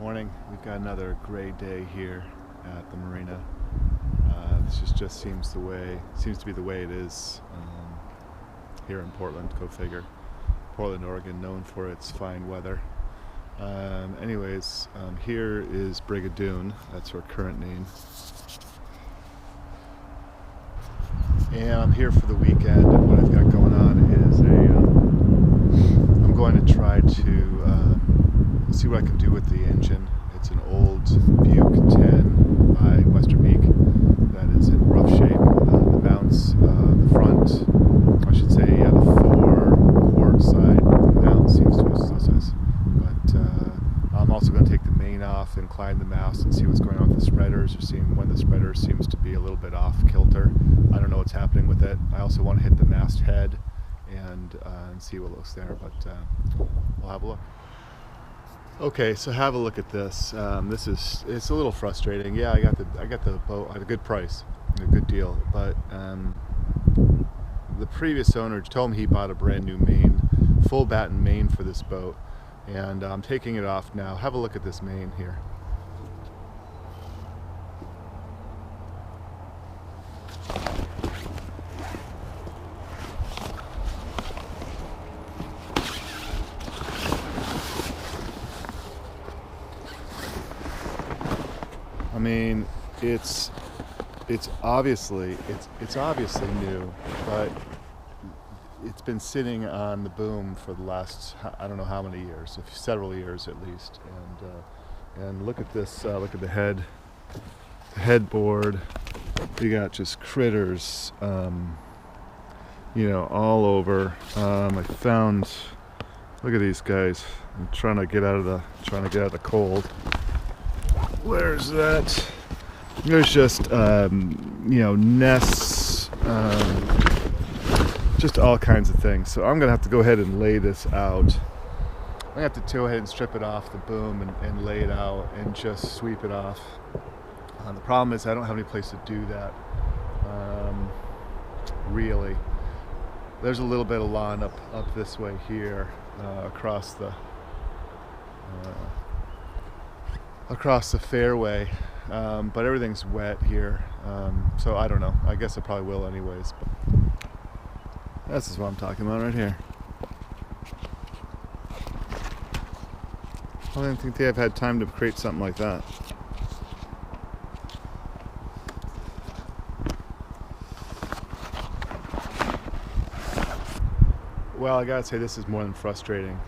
Morning. We've got another gray day here at the marina. This just seems to be the way it is here in Portland. Go figure. Portland, Oregon, known for its fine weather. Here is Brigadoon. That's her current name. And I'm here for the weekend, and what I've got going on is I'm going to try to see what I can do with the engine. It's an old Buick 10 by Western Beak that is in rough shape. The mounts, the front, I should say, the port side mount seems to assist. But I'm also going to take the main off and climb the mast and see what's going on with the spreaders. You're seeing when the spreader seems to be a little bit off kilter. I don't know what's happening with it. I also want to hit the mast head and see what looks there, but we'll have a look. Okay, so have a look at this. It's a little frustrating. Yeah, I got the boat at a good price, a good deal, but the previous owner told me he bought a brand new main, full batten main for this boat, and I'm taking it off now. Have a look at this main here. I mean, it's obviously new, but it's been sitting on the boom for the last I don't know how many years, several years at least. And look at this. Look at the headboard. You got just critters, all over. I found. Look at these guys. I'm trying to get out of the cold. Where's that? There's just nests, just all kinds of things. So I'm gonna have to go ahead and lay this out. I'm gonna have to go ahead and strip it off the boom and lay it out and just sweep it off. The problem is I don't have any place to do that. Really, there's a little bit of lawn up this way here, across the fairway, but everything's wet here, so I don't know. I guess I probably will anyways. But this is what I'm talking about right here. I didn't think they've had time to create something like that. Well, I gotta say, this is more than frustrating,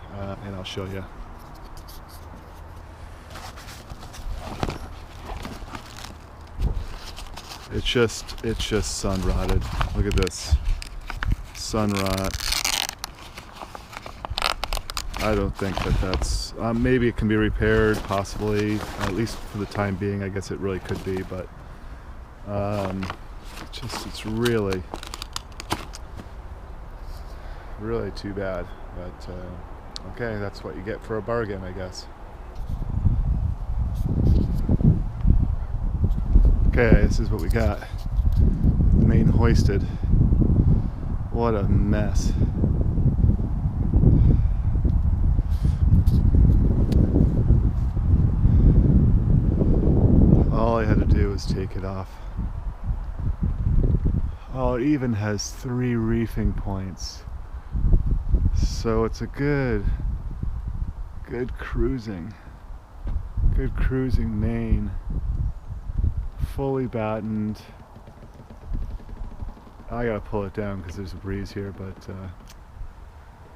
and I'll show you. It's just sun rotted. Look at this. Sun rot. I don't think that's maybe it can be repaired, possibly, at least for the time being. I guess it really could be, but it's really too bad. But okay, that's what you get for a bargain, I guess. Okay, this is what we got. The main hoisted. What a mess. All I had to do was take it off. Oh, it even has 3 reefing points. So it's a good cruising main. Fully battened. I gotta pull it down because there's a breeze here, but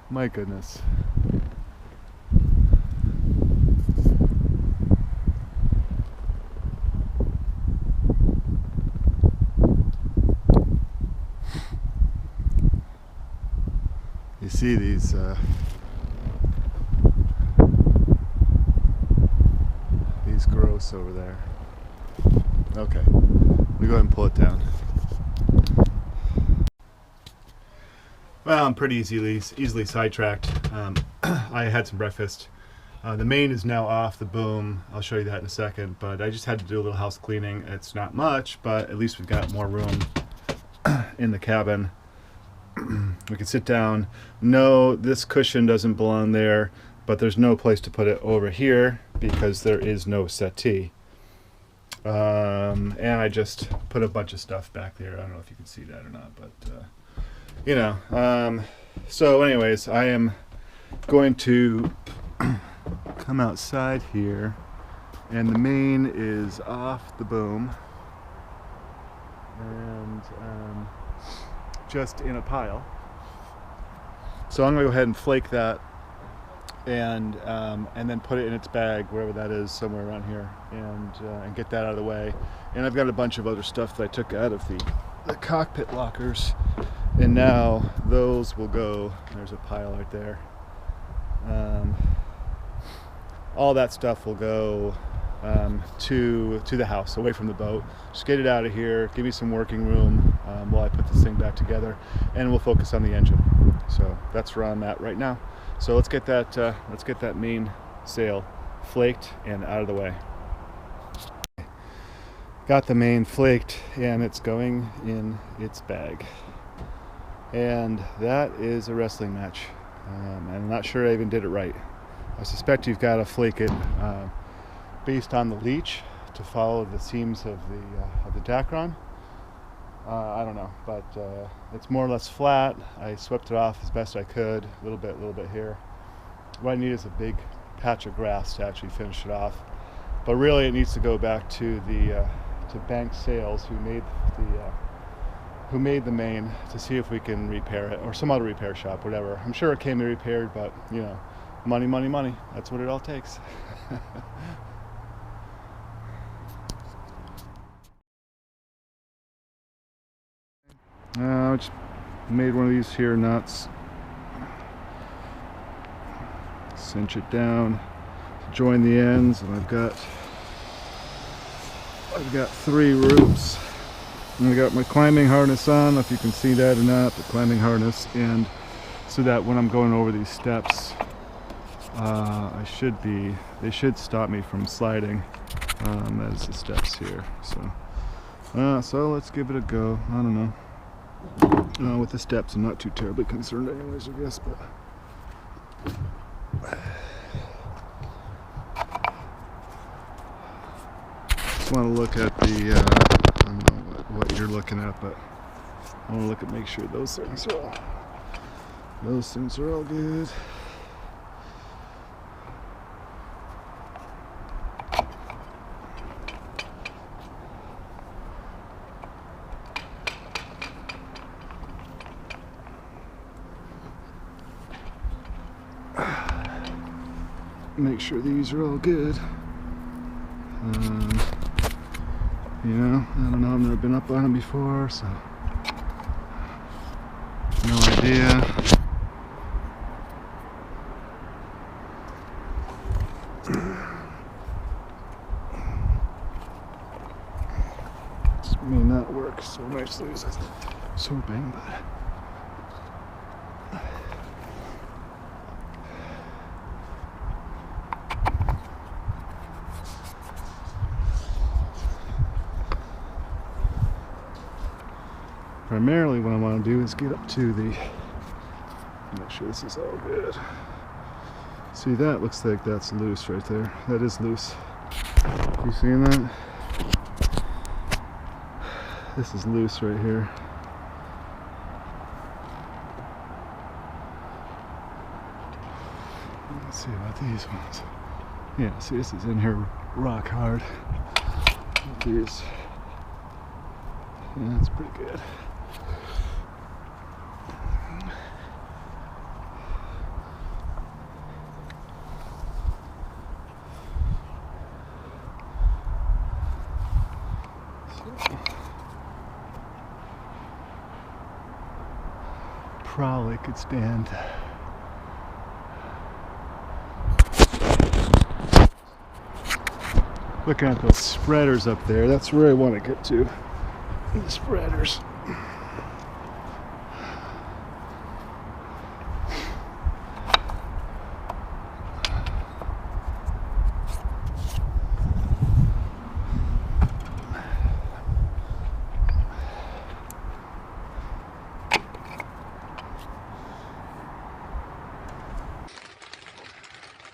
my goodness. You see these growths over there. Okay, we go ahead and pull it down. Well, I'm pretty easily sidetracked. I had some breakfast. The main is now off the boom. I'll show you that in a second, but I just had to do a little house cleaning. It's not much, but at least we've got more room in the cabin. We can sit down. No, this cushion doesn't belong there, but there's no place to put it over here. because there is no settee. And I just put a bunch of stuff back there. I don't know if you can see that or not, but you know. So anyways, I am going to come outside here, and the main is off the boom and just in a pile. So I'm gonna go ahead and flake that and then put it in its bag, wherever that is, somewhere around here, and get that out of the way. And I've got a bunch of other stuff that I took out of the cockpit lockers, and now those will go. There's a pile right there. All that stuff will go to the house, away from the boat. Just get it out of here, give me some working room while I put this thing back together, and we'll focus on the engine. So that's where I'm at right now. So let's get that main sail flaked and out of the way. Got the main flaked, and it's going in its bag. And that is a wrestling match. I'm not sure I even did it right. I suspect you've got to flake it based on the leech to follow the seams of the Dacron. I don't know, but it's more or less flat. I swept it off as best I could, a little bit here. What I need is a big patch of grass to actually finish it off. But really, it needs to go back to to Bank Sails, who made the main, to see if we can repair it, or some other repair shop, whatever. I'm sure it can be repaired, but you know, money, money, money. That's what it all takes. I just made one of these here nuts. Cinch it down, join the ends, and I've got 3 ropes. And I got my climbing harness on. I don't know if you can see that or not, the climbing harness, and so that when I'm going over these steps, they should stop me from sliding as the steps here. So let's give it a go. I don't know. With the steps, I'm not too terribly concerned anyways, I guess, but just want to look at the I don't know what you're looking at, but I want to look at, make sure those things are all good. Make sure these are all good. You know, I don't know, I've never been up on them before, so no idea. This may not work so nicely as I was hoping, but primarily what I want to do is get up to make sure this is all good. See, that looks like that's loose right there. That is loose. You seeing that? This is loose right here. Let's see about these ones. Yeah, see, this is in here rock hard. These, yeah, that's pretty good. Probably could stand. Looking at those spreaders up there, that's where I want to get to. The spreaders.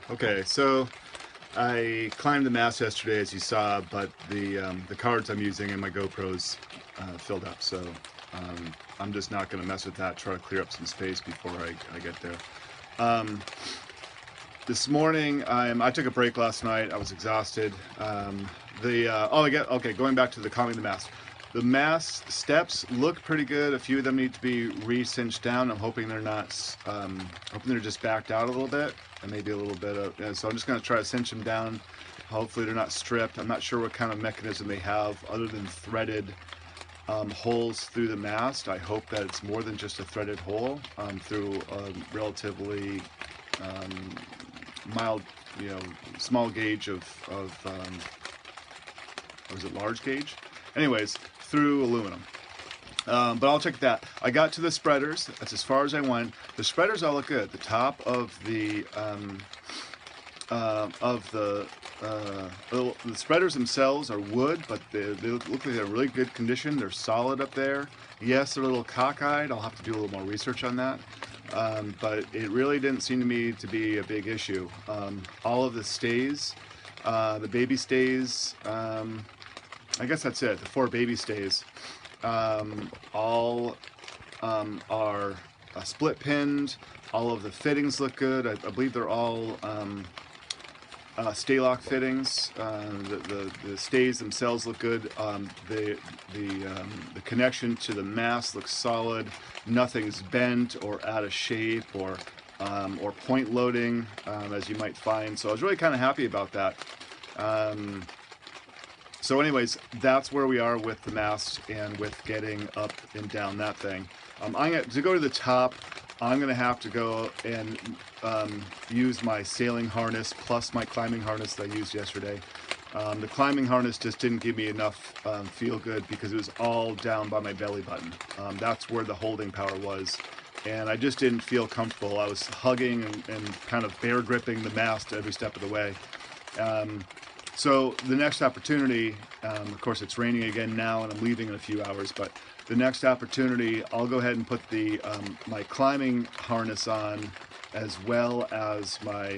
Okay, so I climbed the mast yesterday, as you saw, but the cards I'm using in my GoPros filled up, so I'm just not going to mess with that. Try to clear up some space before I get there. This morning, I took a break last night. I was exhausted. Going back to the calming the mast. The mast steps look pretty good. A few of them need to be re-cinched down. I'm hoping they're not. Hoping they're just backed out a little bit, and maybe a little bit of. So I'm just going to try to cinch them down. Hopefully they're not stripped. I'm not sure what kind of mechanism they have other than threaded holes through the mast. I hope that it's more than just a threaded hole through a relatively mild, small gauge of or is it large gauge? Anyways, through aluminum. But I'll check that. I got to the spreaders. That's as far as I went. The spreaders all look good. The top of the spreaders themselves are wood, but they look like they're in really good condition. They're solid up there. Yes, they're a little cockeyed. I'll have to do a little more research on that. But it really didn't seem to me to be a big issue. All of the stays, the baby stays, I guess that's it. The 4 baby stays all are split pinned. All of the fittings look good. I believe they're all stay lock fittings. The stays themselves look good. The connection to the mast looks solid. Nothing's bent or out of shape or point loading, as you might find. So I was really kind of happy about that. So anyways, that's where we are with the mast and with getting up and down that thing. To go to the top, I'm going to have to go and use my sailing harness plus my climbing harness that I used yesterday. The climbing harness just didn't give me enough feel good because it was all down by my belly button. That's where the holding power was. And I just didn't feel comfortable. I was hugging and kind of bear gripping the mast every step of the way. So the next opportunity, of course it's raining again now and I'm leaving in a few hours, but the next opportunity I'll go ahead and put the my climbing harness on as well as my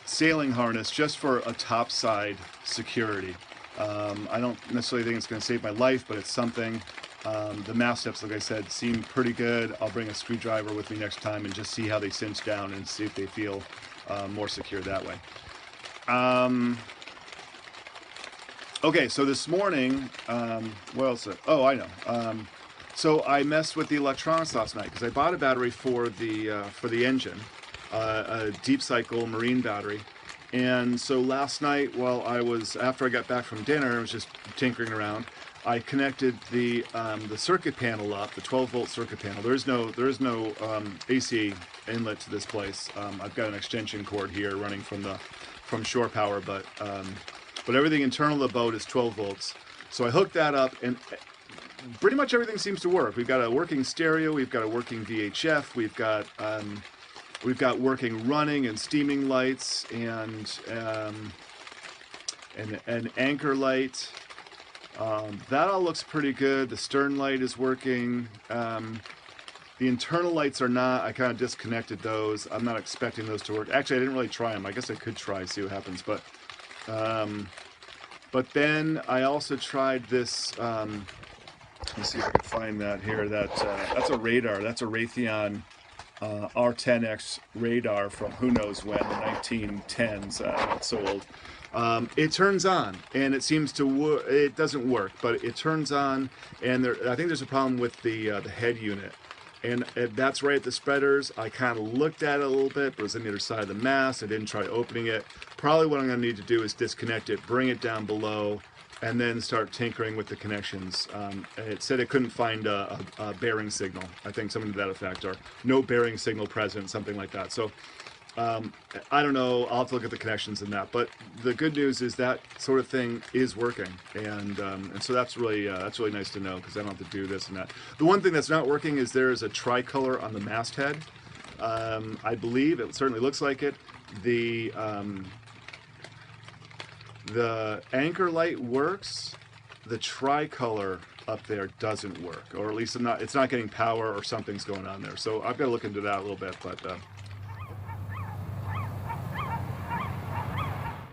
sailing harness just for a topside security. I don't necessarily think it's going to save my life, but it's something. The mast steps, like I said, seem pretty good. I'll bring a screwdriver with me next time and just see how they cinch down and see if they feel more secure that way. Okay, so this morning, what else? Oh, I know. So I messed with the electronics last night because I bought a battery for the engine, a deep cycle marine battery. And so last night, after I got back from dinner, I was just tinkering around. I connected the circuit panel up, the 12-volt circuit panel. There is no AC inlet to this place. I've got an extension cord here running from shore power, but everything internal of the boat is 12 volts. So I hooked that up, and pretty much everything seems to work. We've got a working stereo, we've got a working VHF, we've got working running and steaming lights, and an anchor light. That all looks pretty good. The stern light is working. The internal lights are not. I kind of disconnected those. I'm not expecting those to work. Actually, I didn't really try them. I guess I could try, see what happens. But then I also tried this. Let me see if I can find that here. That's a radar. That's a Raytheon R10X radar from who knows when, the 1910s. It's so old. It turns on, and it seems to work. It doesn't work, but it turns on, and I think there's a problem with the head unit. And that's right at the spreaders. I kind of looked at it a little bit, but it was on the other side of the mast. I didn't try opening it. Probably what I'm going to need to do is disconnect it, bring it down below, and then start tinkering with the connections. It said it couldn't find a bearing signal. I think something to that effect, or no bearing signal present, something like that. So I don't know. I'll have to look at the connections in that. But the good news is that sort of thing is working, and so that's really nice to know because I don't have to do this and that. The one thing that's not working is there is a tricolor on the masthead. I believe it certainly looks like it. The anchor light works. The tricolor up there doesn't work, or at least it's not getting power, or something's going on there. So I've got to look into that a little bit, but